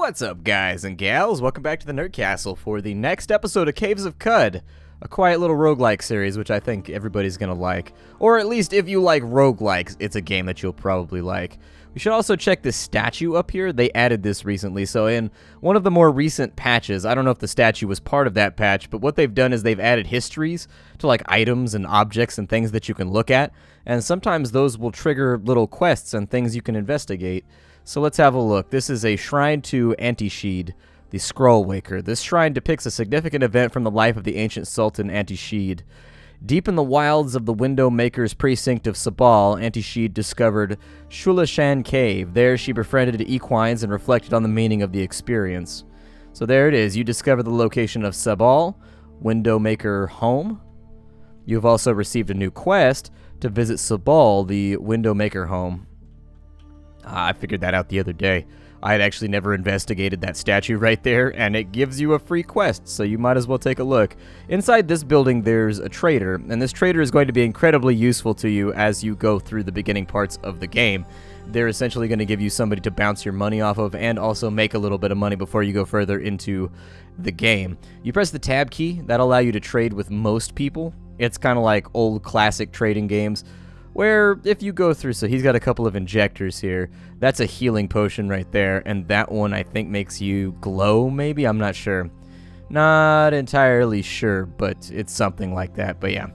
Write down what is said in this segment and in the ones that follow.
What's up, guys and gals? Welcome back to the Nerd Castle for the next episode of Caves of Qud, a quiet little roguelike series, which I think everybody's gonna like. Or at least if you like roguelikes, it's a game that you'll probably like. We should also check this statue up here. They added this recently, so in one of the more recent patches, I don't know if the statue was part of that patch, but what they've done is they've added histories to like items and objects and things that you can look at, and sometimes those will trigger little quests and things you can investigate. So let's have a look. This is a shrine to Anti-Sheed, the Scroll Waker. This shrine depicts a significant event from the life of the ancient Sultan Anti-Sheed. Deep in the wilds of the Window Maker's precinct of Sabal, Anti-Sheed discovered Shulashan Cave. There she befriended equines and reflected on the meaning of the experience. So there it is. You discover the location of Sabal, Window Maker home. You've also received a new quest to visit Sabal, the Window Maker home. I figured that out the other day. I had actually never investigated that statue right there, and it gives you a free quest, so you might as well take a look. Inside this building, there's a trader, and this trader is going to be incredibly useful to you as you go through the beginning parts of the game. They're essentially going to give you somebody to bounce your money off of, and also make a little bit of money before you go further into the game. You press the tab key. That'll allow you to trade with most people. It's kind of like old classic trading games, where if you go through, so he's got a couple of injectors here. That's a healing potion right there, and that one I think makes you glow, maybe? I'm not sure. Not entirely sure, but it's something like that. But yeah,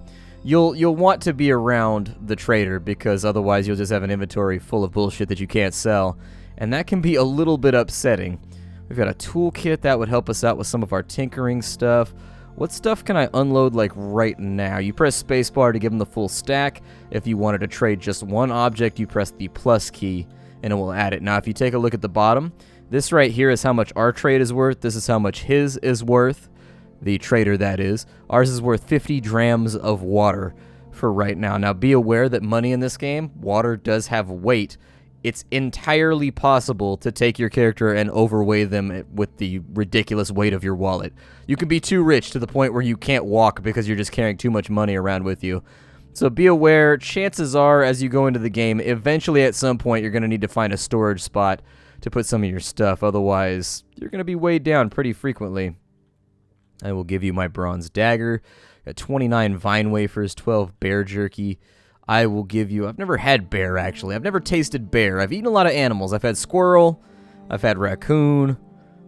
you'll want to be around the trader, because otherwise you'll just have an inventory full of bullshit that you can't sell, and that can be a little bit upsetting. We've got a toolkit that would help us out with some of our tinkering stuff. What stuff can I unload like right now? You press spacebar to give them the full stack. If you wanted to trade just one object, you press the plus key and it will add it. Now, if you take a look at the bottom, this right here is how much our trade is worth. This is how much his is worth. The trader, that is. Ours is worth 50 drams of water for right now. Now, be aware that money in this game, water does have weight. It's entirely possible to take your character and overweigh them with the ridiculous weight of your wallet. You can be too rich to the point where you can't walk because you're just carrying too much money around with you. So be aware, chances are as you go into the game, eventually at some point you're going to need to find a storage spot to put some of your stuff. Otherwise, you're going to be weighed down pretty frequently. I will give you my bronze dagger. Got 29 vine wafers, 12 bear jerky. I will give you... I've never had bear, actually. I've never tasted bear. I've eaten a lot of animals. I've had squirrel. I've had raccoon.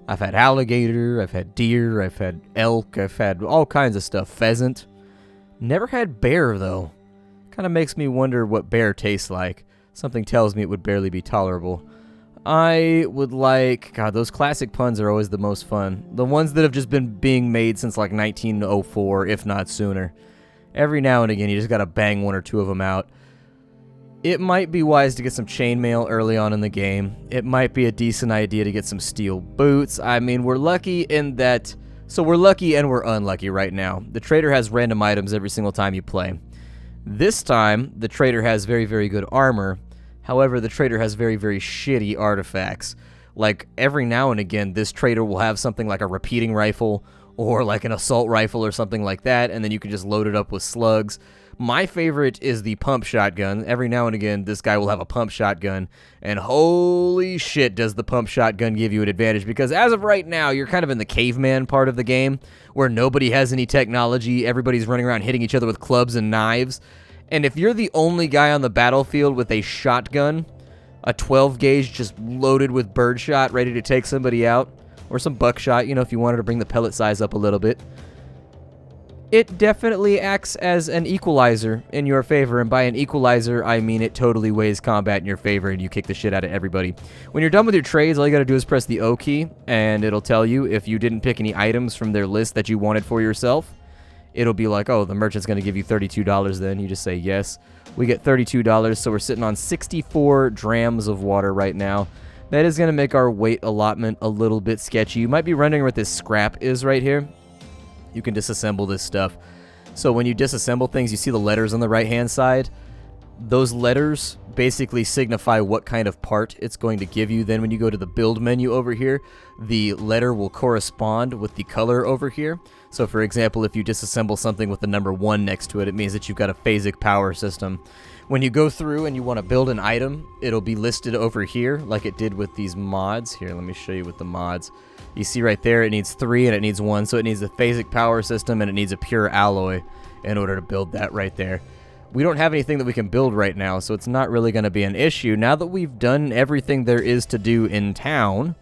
I've had alligator. I've had deer. I've had elk. I've had all kinds of stuff. Pheasant. Never had bear, though. Kind of makes me wonder what bear tastes like. Something tells me it would barely be tolerable. I would like... God, those classic puns are always the most fun. The ones that have just been being made since like 1904, if not sooner. Every now and again, you just gotta bang one or two of them out. It might be wise to get some chainmail early on in the game. It might be a decent idea to get some steel boots. I mean, we're lucky in that... So we're lucky and we're unlucky right now. The trader has random items every single time you play. This time, the trader has very, very good armor. However, the trader has very, very shitty artifacts. Like, every now and again, this trader will have something like a repeating rifle or like an assault rifle or something like that, and then you can just load it up with slugs. My favorite is the pump shotgun. Every now and again, this guy will have a pump shotgun, and holy shit does the pump shotgun give you an advantage, because as of right now, you're kind of in the caveman part of the game, where nobody has any technology, everybody's running around hitting each other with clubs and knives, and if you're the only guy on the battlefield with a shotgun, a 12 gauge just loaded with birdshot ready to take somebody out, or some buckshot, you know, if you wanted to bring the pellet size up a little bit. It definitely acts as an equalizer in your favor, and by an equalizer, I mean it totally weighs combat in your favor, and you kick the shit out of everybody. When you're done with your trades, all you gotta do is press the O key, and it'll tell you if you didn't pick any items from their list that you wanted for yourself. It'll be like, oh, the merchant's gonna give you $32 then. You just say yes. We get $32, so we're sitting on 64 drams of water right now. That is going to make our weight allotment a little bit sketchy. You might be wondering what this scrap is right here. You can disassemble this stuff. So when you disassemble things, you see the letters on the right-hand side. Those letters basically signify what kind of part it's going to give you. Then when you go to the build menu over here, the letter will correspond with the color over here. So for example, if you disassemble something with the number 1 next to it, it means that you've got a phasic power system. When you go through and you want to build an item, it'll be listed over here like it did with these mods. Here, let me show you with the mods. You see right there, it needs 3 and it needs 1, so it needs a phasic power system and it needs a pure alloy in order to build that right there. We don't have anything that we can build right now, so it's not really going to be an issue. Now that we've done everything there is to do in town,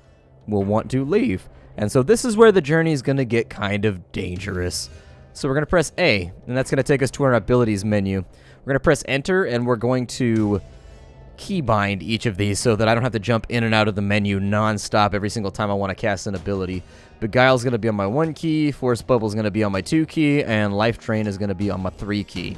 we'll want to leave. And so this is where the journey is going to get kind of dangerous. So we're going to press A, and that's going to take us to our abilities menu. We're going to press enter, and we're going to keybind each of these so that I don't have to jump in and out of the menu non-stop every single time I want to cast an ability. Beguile is going to be on my 1 key, Force Bubble is going to be on my 2 key, and Life Drain is going to be on my 3 key.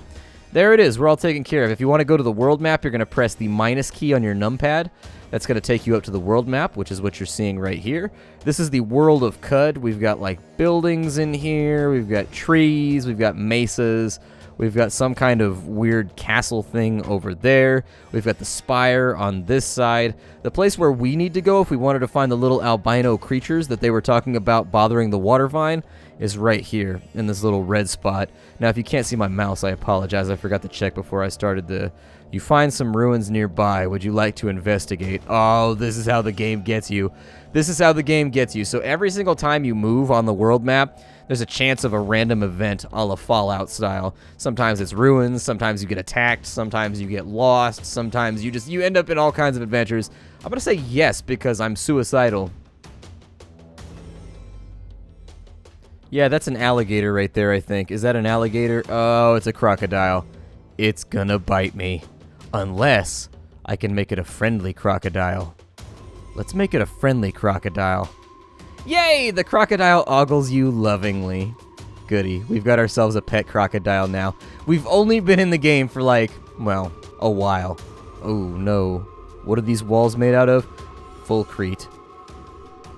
There it is. We're all taken care of. If you want to go to the world map, you're going to press the minus key on your numpad. That's going to take you up to the world map, which is what you're seeing right here. This is the world of Qud. We've got like buildings in here. We've got trees. We've got mesas. We've got some kind of weird castle thing over there. We've got the spire on this side. The place where we need to go if we wanted to find the little albino creatures that they were talking about bothering the water vine is right here in this little red spot. Now, if you can't see my mouse, I apologize. I forgot to check before I started the... You find some ruins nearby. Would you like to investigate? Oh, this is how the game gets you. This is how the game gets you. So every single time you move on the world map, there's a chance of a random event a la Fallout style. Sometimes it's ruins, sometimes you get attacked, sometimes you get lost, sometimes you end up in all kinds of adventures. I'm gonna say yes because I'm suicidal. Yeah, that's an alligator right there, I think. Is that an alligator? Oh, it's a crocodile. It's gonna bite me. Unless I can make it a friendly crocodile. Let's make it a friendly crocodile. Yay! The crocodile ogles you lovingly. Goody. We've got ourselves a pet crocodile now. We've only been in the game for like, well, a while. Oh, no. What are these walls made out of? Fulcrete.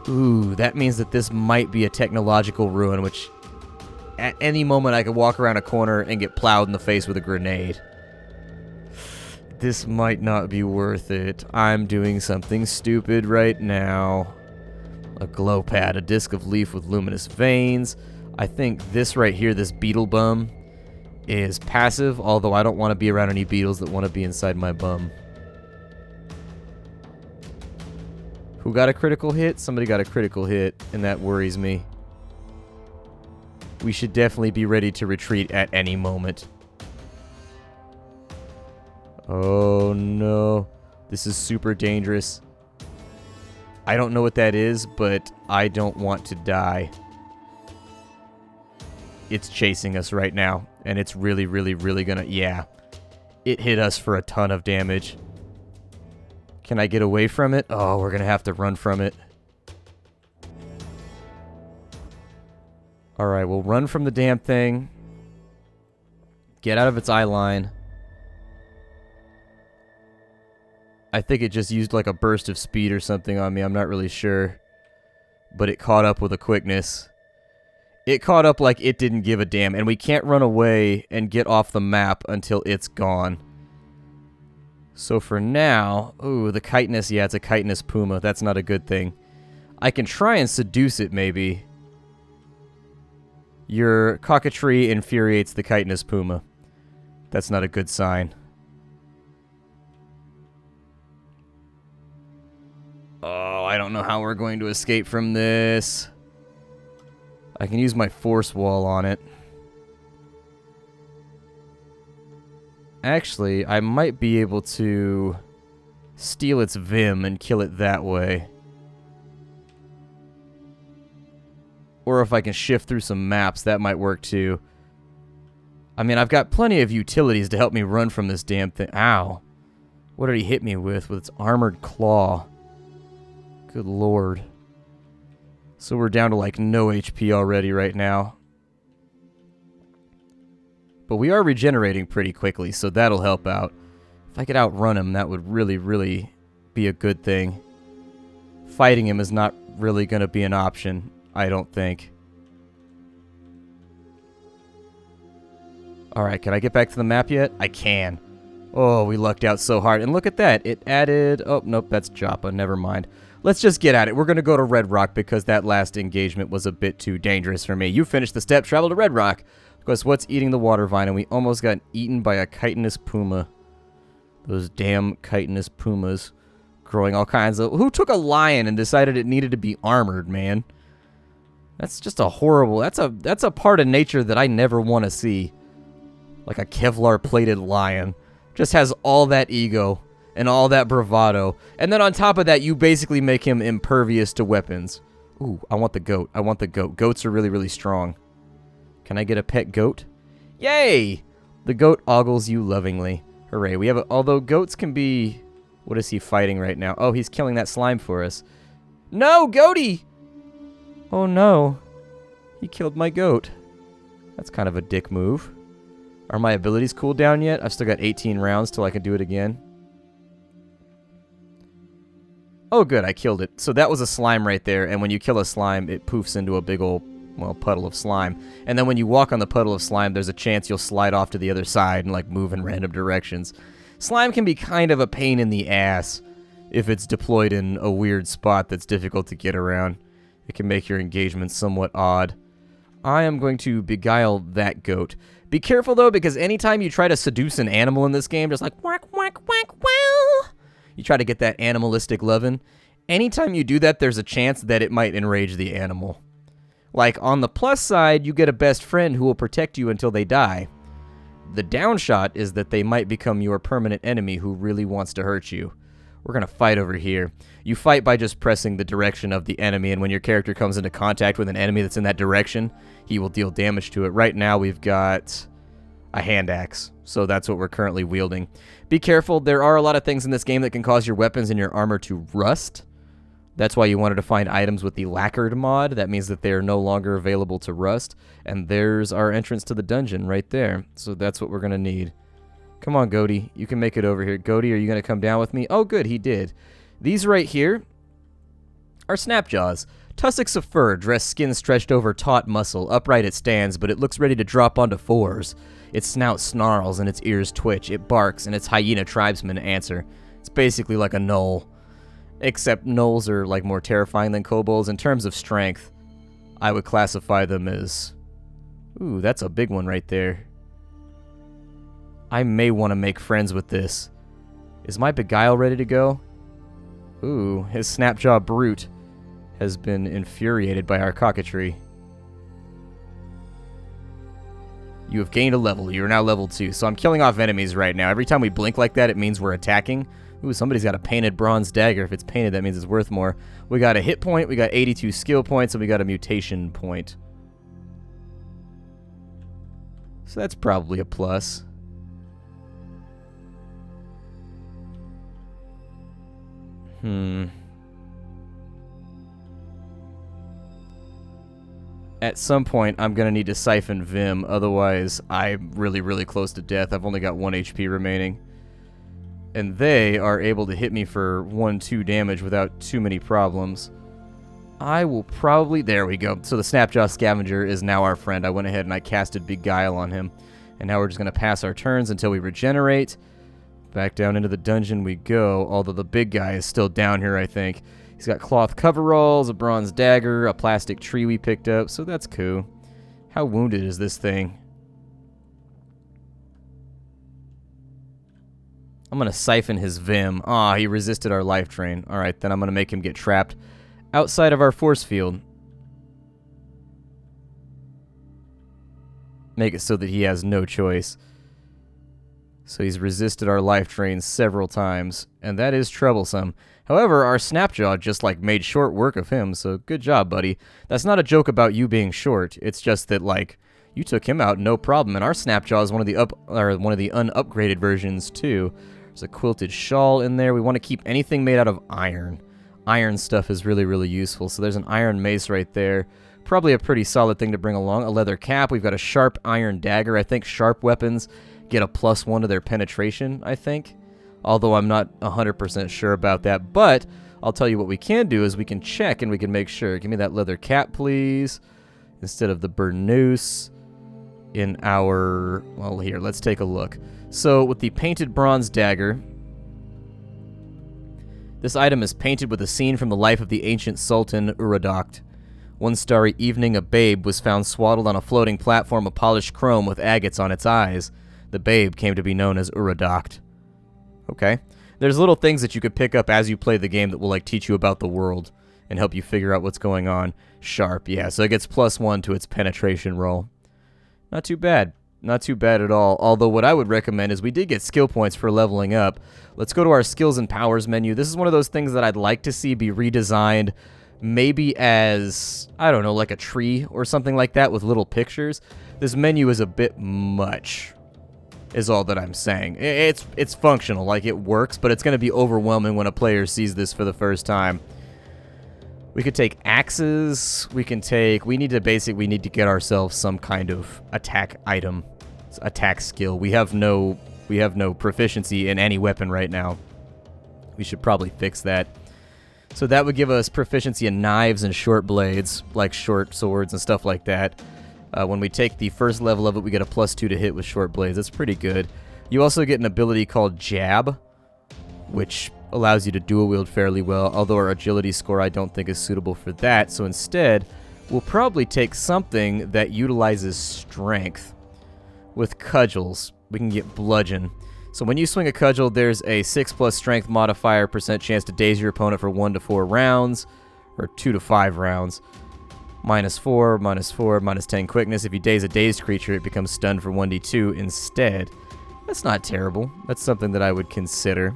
Ooh, that means that this might be a technological ruin, which at any moment I could walk around a corner and get plowed in the face with a grenade. This might not be worth it. I'm doing something stupid right now. A glow pad, a disc of leaf with luminous veins. I think this right here, this beetle bum, is passive, although I don't want to be around any beetles that want to be inside my bum. Who got a critical hit? Somebody got a critical hit, and that worries me. We should definitely be ready to retreat at any moment. Oh no. This is super dangerous. I don't know what that is, but I don't want to die. It's chasing us right now, and it's really, really, really gonna... Yeah. It hit us for a ton of damage. Can I get away from it? Oh, we're gonna have to run from it. Alright, we'll run from the damn thing. Get out of its eye line. I think it just used like a burst of speed or something on me. I'm not really sure. But it caught up with a quickness. It caught up like it didn't give a damn. And we can't run away and get off the map until it's gone. So for now... Ooh, the chitinous. Yeah, it's a chitinous puma. That's not a good thing. I can try and seduce it, maybe. Your cockatoo infuriates the chitinous puma. That's not a good sign. Oh, I don't know how we're going to escape from this. I can use my force wall on it. Actually, I might be able to steal its Vim and kill it that way. Or if I can shift through some maps, that might work too. I mean, I've got plenty of utilities to help me run from this damn thing. Ow. What did he hit me with its armored claw? Good lord. So we're down to like no HP already right now. But we are regenerating pretty quickly, so that'll help out. If I could outrun him, that would really, really be a good thing. Fighting him is not really going to be an option, I don't think. Alright, can I get back to the map yet? I can. Oh, we lucked out so hard. And look at that. It added... Oh, nope, that's Joppa. Never mind. Let's just get at it. We're going to go to Red Rock because that last engagement was a bit too dangerous for me. You finished the step, travel to Red Rock. Because what's eating the water vine? And we almost got eaten by a chitinous puma. Those damn chitinous pumas growing all kinds of... Who took a lion and decided it needed to be armored, man? That's just a horrible... That's a part of nature that I never want to see. Like a Kevlar-plated lion. Just has all that ego and all that bravado. And then on top of that, you basically make him impervious to weapons. Ooh, I want the goat. I want the goat. Goats are really, really strong. Can I get a pet goat? Yay! The goat ogles you lovingly. Hooray. We have although goats can be... What is he fighting right now? Oh, he's killing that slime for us. No, goaty! Oh, no. He killed my goat. That's kind of a dick move. Are my abilities cooled down yet? I've still got 18 rounds till I can do it again. Oh, good. I killed it. So that was a slime right there, and when you kill a slime, it poofs into a big old, well, puddle of slime. And then when you walk on the puddle of slime, there's a chance you'll slide off to the other side and, like, move in random directions. Slime can be kind of a pain in the ass if it's deployed in a weird spot that's difficult to get around. It can make your engagement somewhat odd. I am going to beguile that goat. Be careful, though, because anytime you try to seduce an animal in this game, just like, whack, whack, whack, well, you try to get that animalistic lovin'. Anytime you do that, there's a chance that it might enrage the animal. Like, on the plus side, you get a best friend who will protect you until they die. The downshot is that they might become your permanent enemy who really wants to hurt you. We're going to fight over here. You fight by just pressing the direction of the enemy, and when your character comes into contact with an enemy that's in that direction, he will deal damage to it. Right now, we've got a hand axe, so that's what we're currently wielding. Be careful. There are a lot of things in this game that can cause your weapons and your armor to rust. That's why you wanted to find items with the lacquered mod. That means that they are no longer available to rust. And there's our entrance to the dungeon right there. So that's what we're going to need. Come on, Goaty. You can make it over here. Goaty, are you going to come down with me? Oh, good. He did. These right here are snapjaws. Tussocks of fur, dressed skin stretched over taut muscle. Upright it stands, but it looks ready to drop onto fours. Its snout snarls and its ears twitch. It barks, and its hyena tribesmen answer. It's basically like a gnoll. Except gnolls are like more terrifying than kobolds. In terms of strength, I would classify them as... Ooh, that's a big one right there. I may want to make friends with this. Is my Beguile ready to go? Ooh, his Snapjaw Brute has been infuriated by our coquetry. You have gained a level. You are now level 2. So I'm killing off enemies right now. Every time we blink like that, it means we're attacking. Ooh, somebody's got a painted bronze dagger. If it's painted, that means it's worth more. We got a hit point, we got 82 skill points, and we got a mutation point. So that's probably a plus. At some point, I'm going to need to siphon Vim, otherwise I'm really, really close to death. I've only got 1 HP remaining. And they are able to hit me for 1-2 damage without too many problems. I will probably... There we go. So the Snapjaw Scavenger is now our friend. I went ahead and I casted Beguile on him. And now we're just going to pass our turns until we regenerate. Back down into the dungeon we go, although the big guy is still down here, I think. He's got cloth coveralls, a bronze dagger, a plastic tree we picked up, so that's cool. How wounded is this thing? I'm going to siphon his Vim. Aw, he resisted our life drain. Alright, then I'm going to make him get trapped outside of our force field. Make it so that he has no choice. So he's resisted our life drain several times, and that is troublesome. However, our Snapjaw just, like, made short work of him, so good job, buddy. That's not a joke about you being short. It's just that, like, you took him out no problem, and our Snapjaw is one of the unupgraded versions, too. There's a quilted shawl in there. We want to keep anything made out of iron. Iron stuff is really, really useful, so there's an iron mace right there. Probably a pretty solid thing to bring along. A leather cap. We've got a sharp iron dagger. I think sharp weapons get a +1 to their penetration, I think. Although I'm not 100% sure about that. But I'll tell you what we can do is we can check and we can make sure. Give me that leather cap, please. Instead of the burnous in our... Well, here, let's take a look. So, with the painted bronze dagger, this item is painted with a scene from the life of the ancient Sultan Uradokht. One starry evening, a babe was found swaddled on a floating platform of polished chrome with agates on its eyes. The babe came to be known as Uradokht. Okay. There's little things that you could pick up as you play the game that will like teach you about the world and help you figure out what's going on. Sharp, yeah. So it gets +1 to its penetration roll. Not too bad. Not too bad at all. Although what I would recommend is we did get skill points for leveling up. Let's go to our skills and powers menu. This is one of those things that I'd like to see be redesigned, maybe as, I don't know, like a tree or something like that with little pictures. This menu is a bit much, is all that I'm saying. It's functional, like it works, but it's going to be overwhelming when a player sees this for the first time. We could take axes. We need to get ourselves some kind of attack item, attack skill. We have no proficiency in any weapon right now. We should probably fix that. So that would give us proficiency in knives and short blades, like short swords and stuff like that. When we take the first level of it, we get a +2 to hit with short blades. That's pretty good. You also get an ability called Jab, which allows you to dual wield fairly well, although our agility score I don't think is suitable for that. So instead, we'll probably take something that utilizes strength. With cudgels, we can get Bludgeon. So when you swing a cudgel, there's a 6+ strength modifier, % chance to daze your opponent for 1 to 4 rounds, or 2 to 5 rounds. -4, -4, -10 quickness. If you daze a dazed creature, it becomes stunned for 1d2 instead. That's not terrible. That's something that I would consider.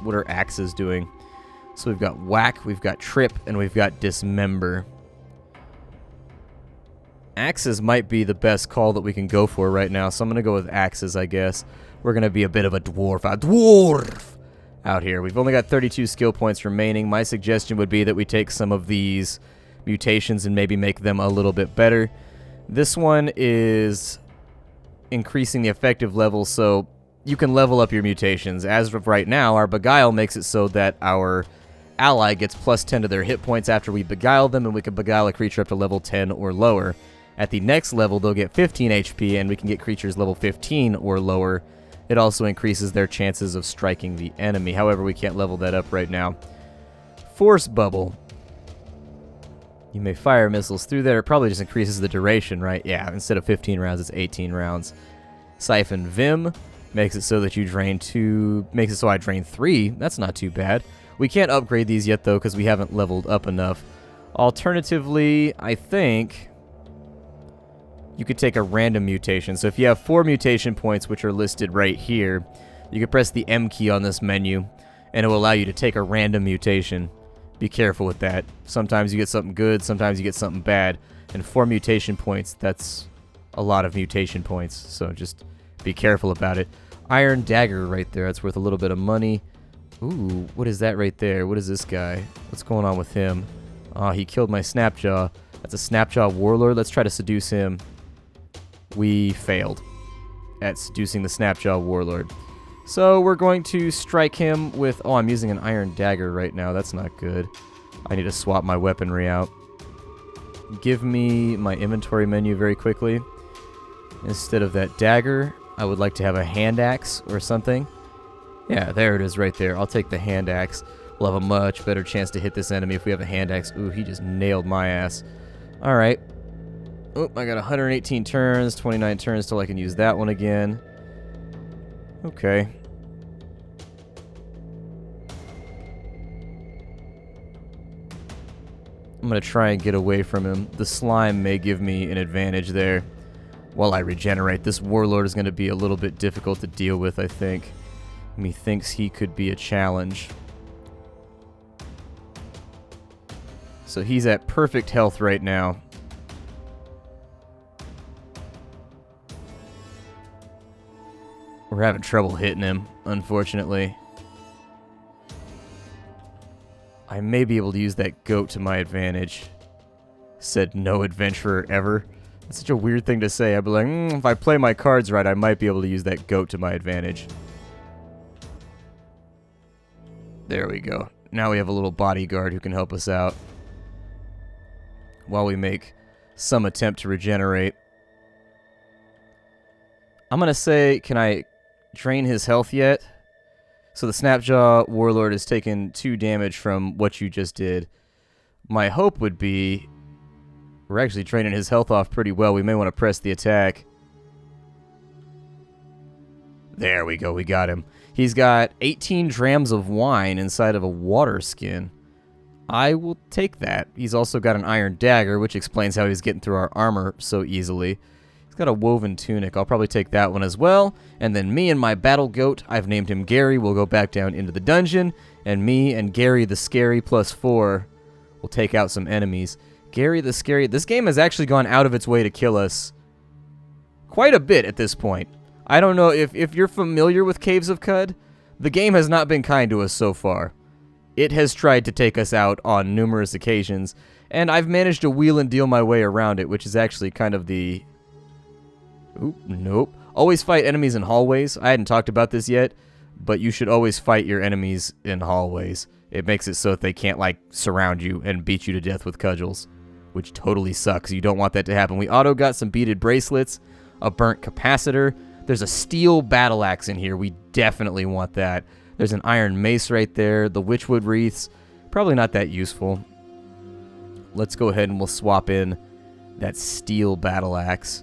What are axes doing? So we've got whack, we've got trip, and we've got dismember. Axes might be the best call that we can go for right now, so I'm going to go with axes, I guess. We're going to be a bit of a dwarf out here. We've only got 32 skill points remaining. My suggestion would be that we take some of these mutations and maybe make them a little bit better. This one is increasing the effective level, so you can level up your mutations. As of right now, our Beguile makes it so that our ally gets +10 to their hit points after we beguile them, and we can beguile a creature up to level 10 or lower. At the next level, they'll get 15 HP, and we can get creatures level 15 or lower. It also increases their chances of striking the enemy. However, we can't level that up right now. Force Bubble. You may fire missiles through there. It probably just increases the duration, right? Yeah, instead of 15 rounds, it's 18 rounds. Siphon Vim makes it so that you drain 2. Makes it so I drain 3. That's not too bad. We can't upgrade these yet, though, because we haven't leveled up enough. Alternatively, I think you could take a random mutation. So if you have 4 mutation points, which are listed right here, you can press the M key on this menu, and it will allow you to take a random mutation. Be careful with that. Sometimes you get something good, sometimes you get something bad. And 4 mutation points, that's a lot of mutation points, so just be careful about it. Iron Dagger right there, that's worth a little bit of money. Ooh, what is that right there? What is this guy? What's going on with him? Oh, he killed my Snapjaw. That's a Snapjaw Warlord. Let's try to seduce him. We failed at seducing the Snapjaw Warlord. So we're going to strike him with... Oh, I'm using an Iron Dagger right now. That's not good. I need to swap my weaponry out. Give me my inventory menu very quickly. Instead of that dagger, I would like to have a hand axe or something. Yeah, there it is right there. I'll take the hand axe. We'll have a much better chance to hit this enemy if we have a hand axe. Ooh, he just nailed my ass. Alright. Oh, I got 118 turns, 29 turns till I can use that one again. Okay. I'm going to try and get away from him. The slime may give me an advantage there while I regenerate. This Warlord is going to be a little bit difficult to deal with, I think. Methinks he could be a challenge. So he's at perfect health right now. We're having trouble hitting him, unfortunately. I may be able to use that goat to my advantage. Said no adventurer ever. That's such a weird thing to say. I'd be like, if I play my cards right, I might be able to use that goat to my advantage. There we go. Now we have a little bodyguard who can help us out while we make some attempt to regenerate. I'm going to say, can I drain his health yet? So the Snapjaw Warlord has taken 2 damage from what you just did. My hope would be... We're actually draining his health off pretty well. We may want to press the attack. There we go, we got him. He's got 18 drams of wine inside of a water skin. I will take that. He's also got an iron dagger, which explains how he's getting through our armor so easily. He's got a woven tunic. I'll probably take that one as well. And then me and my battle goat, I've named him Gary, will go back down into the dungeon. And me and Gary the Scary +4 will take out some enemies. Gary the Scary. This game has actually gone out of its way to kill us quite a bit at this point. I don't know if you're familiar with Caves of Qud. The game has not been kind to us so far. It has tried to take us out on numerous occasions, and I've managed to wheel and deal my way around it, which is actually kind of the... Oop, nope. Always fight enemies in hallways. I hadn't talked about this yet, but you should always fight your enemies in hallways. It makes it so that they can't, like, surround you and beat you to death with cudgels, which totally sucks. You don't want that to happen. We auto got some beaded bracelets, a burnt capacitor. There's a steel battle axe in here. We definitely want that. There's an iron mace right there. The witchwood wreaths, probably not that useful. Let's go ahead and we'll swap in that steel battle axe.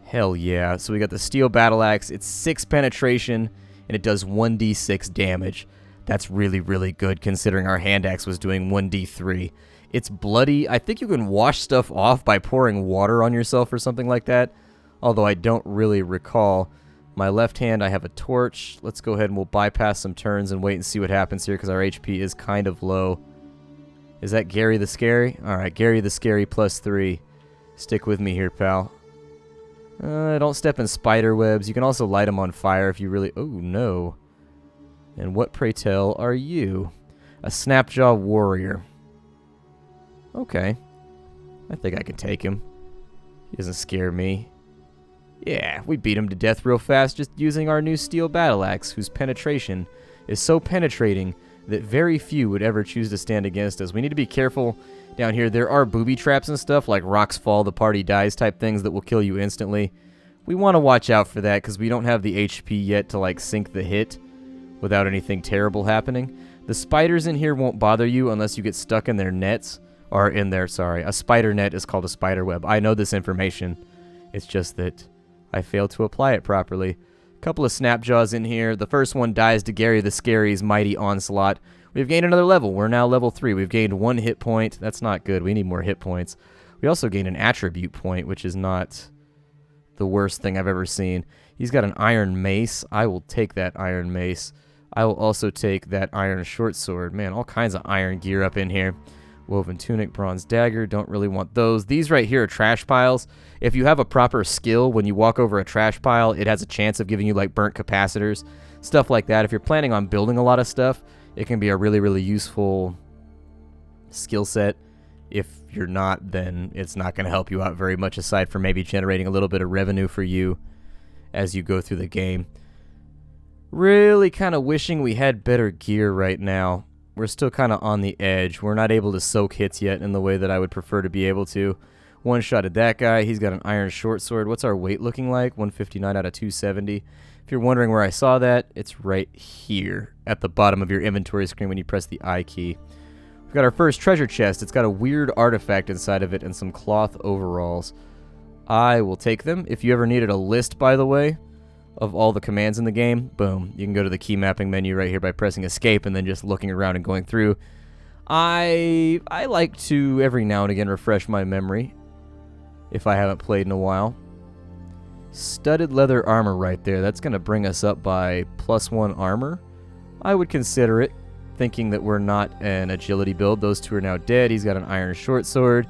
Hell yeah. So we got the steel battle axe. It's 6 penetration, and it does 1d6 damage. That's really, really good considering our hand axe was doing 1d3. It's bloody. I think you can wash stuff off by pouring water on yourself or something like that, although I don't really recall. My left hand, I have a torch. Let's go ahead and we'll bypass some turns and wait and see what happens here because our HP is kind of low. Is that Gary the Scary? Alright, Gary the Scary +3. Stick with me here, pal. Don't step in spider webs. You can also light them on fire if you really... Oh, no. And what, pray tell, are you? A Snapjaw Warrior. Okay. I think I can take him. He doesn't scare me. Yeah, we beat him to death real fast just using our new steel battle axe, whose penetration is so penetrating that very few would ever choose to stand against us. We need to be careful down here. There are booby traps and stuff, like rocks fall, the party dies type things that will kill you instantly. We want to watch out for that because we don't have the HP yet to like sink the hit without anything terrible happening. The spiders in here won't bother you unless you get stuck in their nets, or in their, sorry, a spider net is called a spider web. I know this information. It's just that I failed to apply it properly. A couple of snapjaws in here. The first one dies to Gary the Scary's mighty onslaught. We've gained another level. We're now level 3. We've gained 1 hit point. That's not good. We need more hit points. We also gained an attribute point, which is not the worst thing I've ever seen. He's got an iron mace. I will take that iron mace. I will also take that iron short sword. Man, all kinds of iron gear up in here. Woven tunic, bronze dagger, don't really want those. These right here are trash piles. If you have a proper skill, when you walk over a trash pile, it has a chance of giving you like burnt capacitors, stuff like that. If you're planning on building a lot of stuff, it can be a really, really useful skill set. If you're not, then it's not going to help you out very much aside from maybe generating a little bit of revenue for you as you go through the game. Really kind of wishing we had better gear right now. We're still kind of on the edge. We're not able to soak hits yet in the way that I would prefer to be able to. One-shotted that guy. He's got an iron short sword. What's our weight looking like? 159 out of 270. If you're wondering where I saw that, it's right here at the bottom of your inventory screen when you press the I key. We've got our first treasure chest. It's got a weird artifact inside of it and some cloth overalls. I will take them. If you ever needed a list, by the way, of all the commands in the game, boom, you can go to the key mapping menu right here by pressing escape and then just looking around and going through. I like to every now and again refresh my memory if I haven't played in a while. Studded leather armor right there. That's going to bring us up by +1 armor. I would consider it, thinking that we're not an agility build. Those two are now dead. He's got an iron short sword.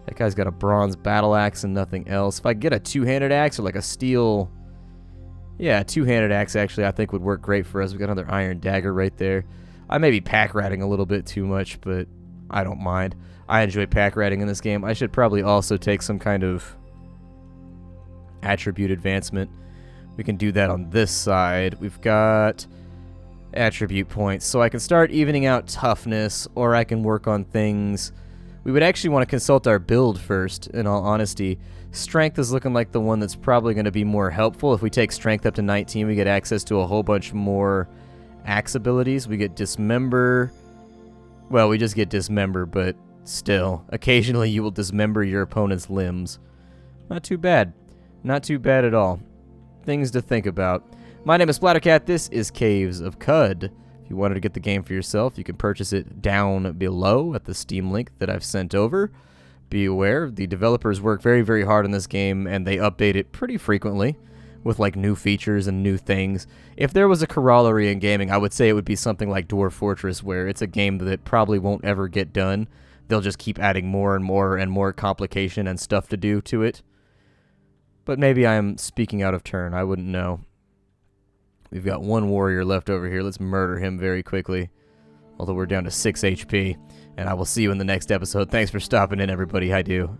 That guy's got a bronze battle axe and nothing else. If I get a two-handed axe or like a steel... Yeah, a two-handed axe actually I think would work great for us. We've got another iron dagger right there. I may be pack ratting a little bit too much, but I don't mind. I enjoy pack ratting in this game. I should probably also take some kind of attribute advancement. We can do that on this side. We've got attribute points, so I can start evening out toughness, or I can work on things. We would actually want to consult our build first, in all honesty. Strength is looking like the one that's probably going to be more helpful. If we take strength up to 19, we get access to a whole bunch more axe abilities. We get dismember. Well, we just get dismember, but still, occasionally you will dismember your opponent's limbs. Not too bad. Not too bad at all. Things to think about. My name is Splattercat. This is Caves of Qud. If you wanted to get the game for yourself, you can purchase it down below at the Steam link that I've sent over. Be aware, the developers work very, very hard on this game, and they update it pretty frequently with like new features and new things. If there was a corollary in gaming, I would say it would be something like Dwarf Fortress, where it's a game that probably won't ever get done. They'll just keep adding more and more and more complication and stuff to do to it. But maybe I'm speaking out of turn. I wouldn't know. We've got one warrior left over here. Let's murder him very quickly. Although we're down to 6 HP. And I will see you in the next episode. Thanks for stopping in, everybody. I do.